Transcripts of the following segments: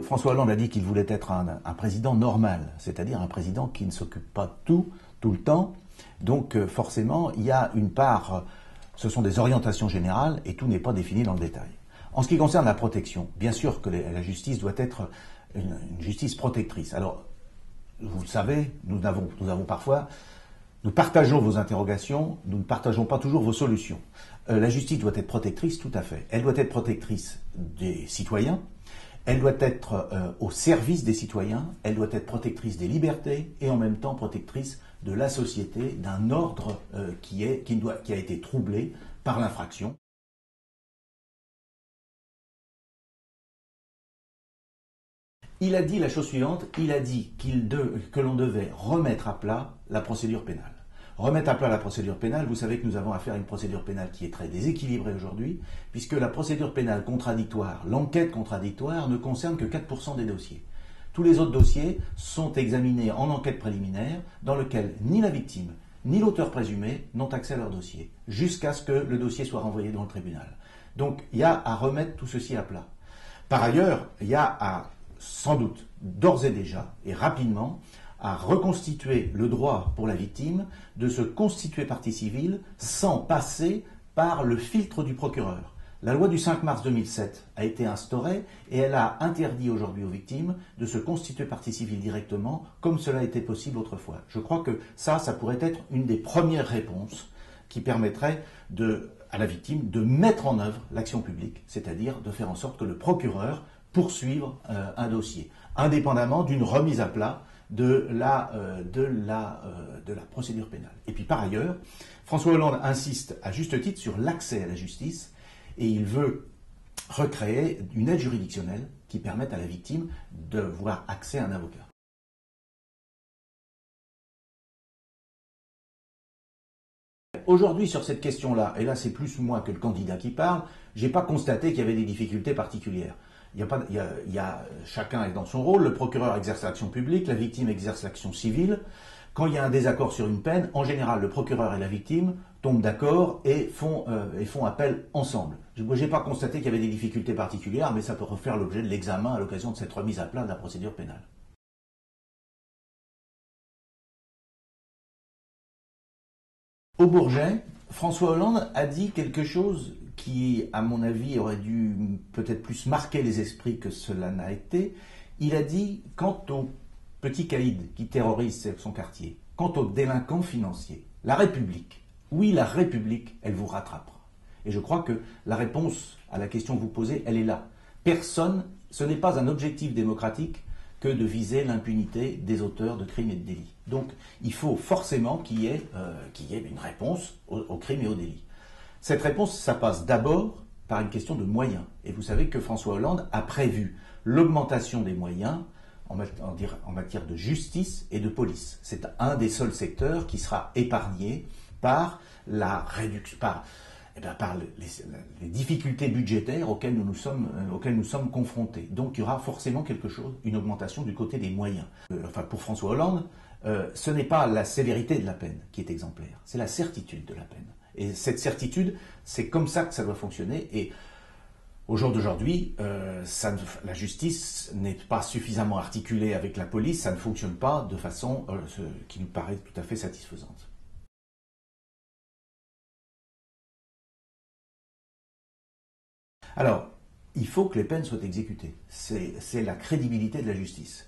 François Hollande a dit qu'il voulait être un président normal, c'est-à-dire un président qui ne s'occupe pas de tout le temps. Donc forcément, il y a une part, ce sont des orientations générales et tout n'est pas défini dans le détail. En ce qui concerne la protection, bien sûr que la justice doit être une justice protectrice. Alors, vous le savez, nous partageons vos interrogations, nous ne partageons pas toujours vos solutions. La justice doit être protectrice, tout à fait. Elle doit être protectrice des citoyens, elle doit être au service des citoyens, elle doit être protectrice des libertés et en même temps protectrice de la société, d'un ordre qui a été troublé par l'infraction. Il a dit la chose suivante, il a dit que l'on devait remettre à plat la procédure pénale. Remettre à plat la procédure pénale, vous savez que nous avons affaire à une procédure pénale qui est très déséquilibrée aujourd'hui, puisque la procédure pénale contradictoire, l'enquête contradictoire, ne concerne que 4% des dossiers. Tous les autres dossiers sont examinés en enquête préliminaire, dans lequel ni la victime, ni l'auteur présumé n'ont accès à leur dossier, jusqu'à ce que le dossier soit renvoyé dans le tribunal. Donc il y a à remettre tout ceci à plat. Par ailleurs, il y a à, sans doute, d'ores et déjà, et rapidement, à reconstituer le droit pour la victime de se constituer partie civile sans passer par le filtre du procureur. La loi du 5 mars 2007 a été instaurée et elle a interdit aujourd'hui aux victimes de se constituer partie civile directement comme cela était possible autrefois. Je crois que ça pourrait être une des premières réponses qui permettrait à la victime de mettre en œuvre l'action publique, c'est-à-dire de faire en sorte que le procureur poursuive un dossier, indépendamment d'une remise à plat de la procédure pénale. Et puis par ailleurs, François Hollande insiste à juste titre sur l'accès à la justice et il veut recréer une aide juridictionnelle qui permette à la victime d'avoir accès à un avocat. Aujourd'hui, sur cette question-là, et là c'est plus moi que le candidat qui parle, j'ai pas constaté qu'il y avait des difficultés particulières. Chacun est dans son rôle, le procureur exerce l'action publique, la victime exerce l'action civile. Quand il y a un désaccord sur une peine, en général, le procureur et la victime tombent d'accord et font appel ensemble. Je n'ai pas constaté qu'il y avait des difficultés particulières, mais ça peut refaire l'objet de l'examen à l'occasion de cette remise à plat de la procédure pénale. Au Bourget, François Hollande a dit quelque chose qui, à mon avis, aurait dû peut-être plus marquer les esprits que cela n'a été. Il a dit, quant au petit caïd qui terrorise son quartier, quant aux délinquants financiers, la République, oui, la République, elle vous rattrapera. Et je crois que la réponse à la question que vous posez, elle est là. Personne, ce n'est pas un objectif démocratique que de viser l'impunité des auteurs de crimes et de délits. Donc, il faut forcément qu'il y ait une réponse aux crimes et aux délits. Cette réponse, ça passe d'abord par une question de moyens. Et vous savez que François Hollande a prévu l'augmentation des moyens en matière de justice et de police. C'est un des seuls secteurs qui sera épargné par la réduction, par les difficultés budgétaires auxquelles nous sommes confrontés. Donc il y aura forcément quelque chose, une augmentation du côté des moyens. Pour François Hollande, ce n'est pas la sévérité de la peine qui est exemplaire, c'est la certitude de la peine. Et cette certitude, c'est comme ça que ça doit fonctionner. Et au jour d'aujourd'hui, la justice n'est pas suffisamment articulée avec la police, ça ne fonctionne pas de façon qui nous paraît tout à fait satisfaisante. Alors, il faut que les peines soient exécutées. C'est la crédibilité de la justice.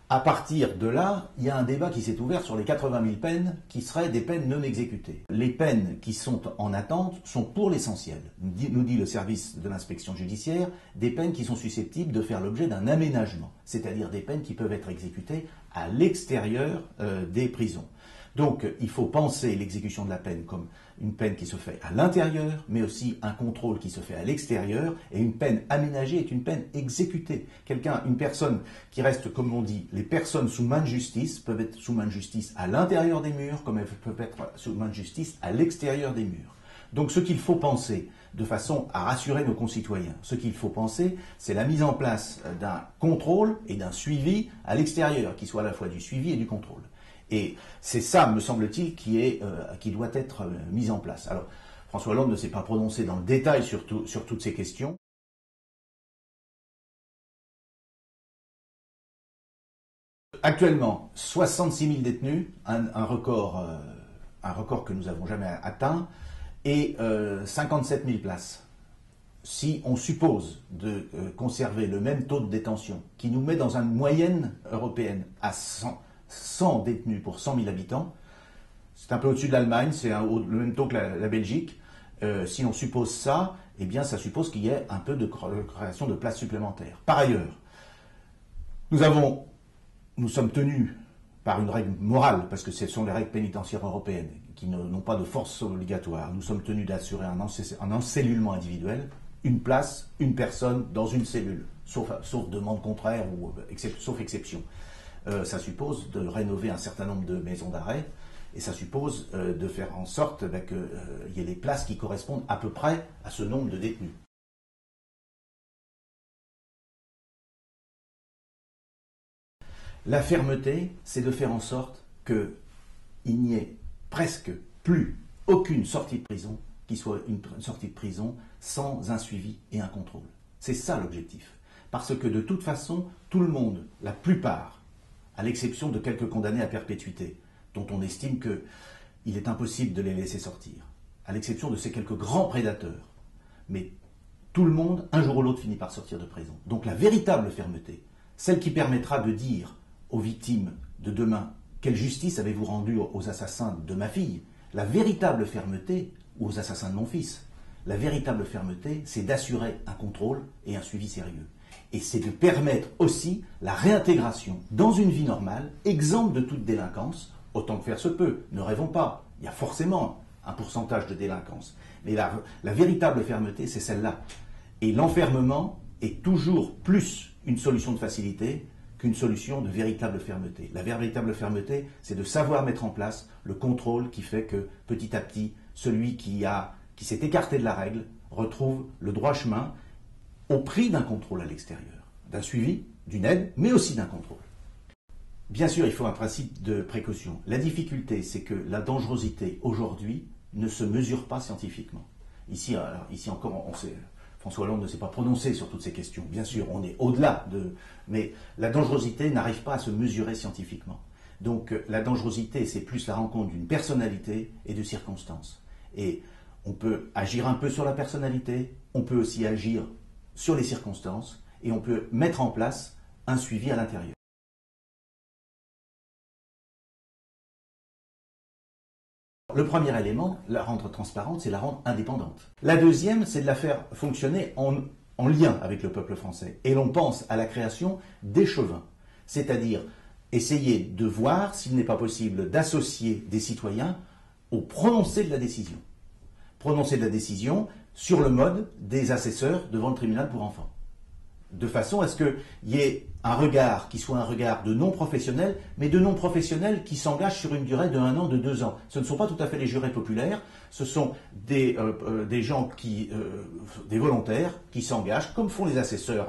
À partir de là, il y a un débat qui s'est ouvert sur les 80 000 peines qui seraient des peines non exécutées. Les peines qui sont en attente sont pour l'essentiel, nous dit le service de l'inspection judiciaire, des peines qui sont susceptibles de faire l'objet d'un aménagement, c'est-à-dire des peines qui peuvent être exécutées à l'extérieur des prisons. Donc il faut penser l'exécution de la peine comme une peine qui se fait à l'intérieur, mais aussi un contrôle qui se fait à l'extérieur, et une peine aménagée est une peine exécutée. Une personne qui reste, comme on dit, les personnes sous main de justice peuvent être sous main de justice à l'intérieur des murs, comme elles peuvent être sous main de justice à l'extérieur des murs. Donc ce qu'il faut penser, de façon à rassurer nos concitoyens, ce qu'il faut penser, c'est la mise en place d'un contrôle et d'un suivi à l'extérieur, qui soit à la fois du suivi et du contrôle. Et c'est ça, me semble-t-il, qui doit être mis en place. Alors, François Hollande ne s'est pas prononcé dans le détail sur toutes ces questions. Actuellement, 66 000 détenus, un record que nous n'avons jamais atteint, et 57 000 places. Si on suppose de conserver le même taux de détention, qui nous met dans une moyenne européenne à 100 détenus pour 100 000 habitants, c'est un peu au-dessus de l'Allemagne, c'est le même taux que la Belgique. Si on suppose ça, eh bien ça suppose qu'il y ait un peu de création de places supplémentaires. Par ailleurs, nous sommes tenus par une règle morale, parce que ce sont les règles pénitentiaires européennes qui n'ont pas de force obligatoire. Nous sommes tenus d'assurer un encellulement individuel, une place, une personne dans une cellule, sauf demande contraire ou sauf exception. Ça suppose de rénover un certain nombre de maisons d'arrêt et ça suppose de faire en sorte qu'il y ait les places qui correspondent à peu près à ce nombre de détenus. La fermeté, c'est de faire en sorte qu'il n'y ait presque plus aucune sortie de prison qui soit une sortie de prison sans un suivi et un contrôle. C'est ça l'objectif. Parce que de toute façon, tout le monde, la plupart, à l'exception de quelques condamnés à perpétuité, dont on estime qu'il est impossible de les laisser sortir, à l'exception de ces quelques grands prédateurs, mais tout le monde, un jour ou l'autre, finit par sortir de prison. Donc la véritable fermeté, celle qui permettra de dire aux victimes de demain, quelle justice avez-vous rendue aux assassins de ma fille? La véritable fermeté, ou aux assassins de mon fils, la véritable fermeté, c'est d'assurer un contrôle et un suivi sérieux. Et c'est de permettre aussi la réintégration dans une vie normale, exempte de toute délinquance, autant que faire se peut. Ne rêvons pas, il y a forcément un pourcentage de délinquance. Mais la véritable fermeté, c'est celle-là. Et l'enfermement est toujours plus une solution de facilité qu'une solution de véritable fermeté. La véritable fermeté, c'est de savoir mettre en place le contrôle qui fait que, petit à petit, celui qui s'est écarté de la règle retrouve le droit chemin au prix d'un contrôle à l'extérieur, d'un suivi, d'une aide, mais aussi d'un contrôle. Bien sûr, il faut un principe de précaution. La difficulté, c'est que la dangerosité, aujourd'hui, ne se mesure pas scientifiquement. Ici encore, François Hollande ne s'est pas prononcé sur toutes ces questions. Bien sûr, on est au-delà mais la dangerosité n'arrive pas à se mesurer scientifiquement. Donc la dangerosité, c'est plus la rencontre d'une personnalité et de circonstances. Et on peut agir un peu sur la personnalité, on peut aussi agir sur les circonstances, et on peut mettre en place un suivi à l'intérieur. Le premier élément, la rendre transparente, c'est la rendre indépendante. La deuxième, c'est de la faire fonctionner en lien avec le peuple français. Et l'on pense à la création d'échevins, c'est-à-dire essayer de voir s'il n'est pas possible d'associer des citoyens au prononcé de la décision. Prononcer de la décision sur le mode des assesseurs devant le tribunal pour enfants. De façon à ce qu'il y ait un regard qui soit un regard de non-professionnels, mais de non-professionnels qui s'engagent sur une durée de 1 an, de 2 ans. Ce ne sont pas tout à fait les jurés populaires, ce sont des gens des volontaires qui s'engagent, comme font les assesseurs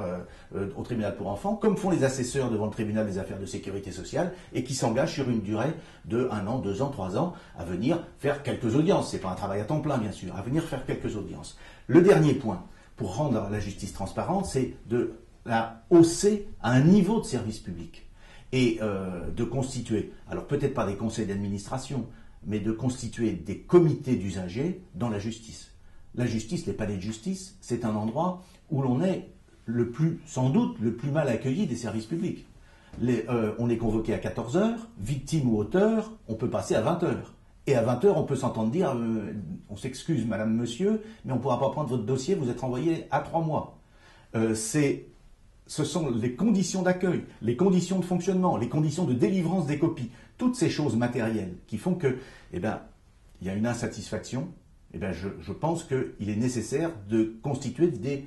au tribunal pour enfants, comme font les assesseurs devant le tribunal des affaires de sécurité sociale, et qui s'engagent sur une durée de 1 an, 2 ans, 3 ans, à venir faire quelques audiences. Ce n'est pas un travail à temps plein, bien sûr, à venir faire quelques audiences. Le dernier point, pour rendre la justice transparente, c'est de la hausser à un niveau de service public et de constituer, alors peut-être pas des conseils d'administration, mais de constituer des comités d'usagers dans la justice. La justice, les palais de justice, c'est un endroit où l'on est sans doute le plus mal accueilli des services publics. On est convoqué à 14 heures, victime ou auteur, on peut passer à 20 heures. Et à 20 heures, on peut s'entendre dire on s'excuse, madame, monsieur, mais on ne pourra pas prendre votre dossier, vous êtes renvoyé à 3 mois. Ce sont les conditions d'accueil, les conditions de fonctionnement, les conditions de délivrance des copies, toutes ces choses matérielles qui font que, il y a une insatisfaction. Je pense qu'il est nécessaire de constituer des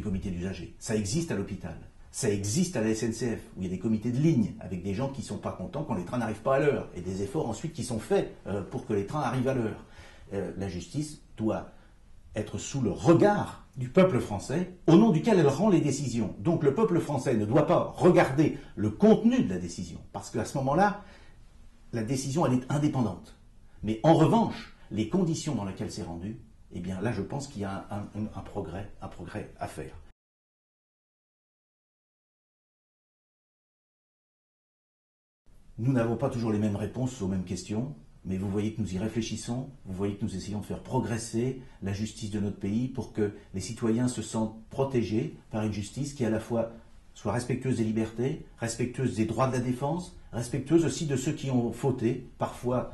comités d'usagers. Ça existe à l'hôpital. Ça existe à la SNCF, où il y a des comités de ligne avec des gens qui ne sont pas contents quand les trains n'arrivent pas à l'heure, et des efforts ensuite qui sont faits pour que les trains arrivent à l'heure. La justice doit être sous le regard du peuple français, au nom duquel elle rend les décisions. Donc le peuple français ne doit pas regarder le contenu de la décision, parce qu'à ce moment-là, la décision, elle est indépendante. Mais en revanche, les conditions dans lesquelles c'est rendu, eh bien là, je pense qu'il y a un progrès à faire. Nous n'avons pas toujours les mêmes réponses aux mêmes questions, mais vous voyez que nous y réfléchissons, vous voyez que nous essayons de faire progresser la justice de notre pays pour que les citoyens se sentent protégés par une justice qui à la fois soit respectueuse des libertés, respectueuse des droits de la défense, respectueuse aussi de ceux qui ont fauté, parfois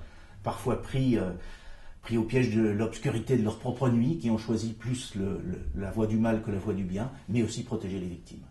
pris au piège de l'obscurité de leur propre nuit, qui ont choisi plus la voie du mal que la voie du bien, mais aussi protéger les victimes.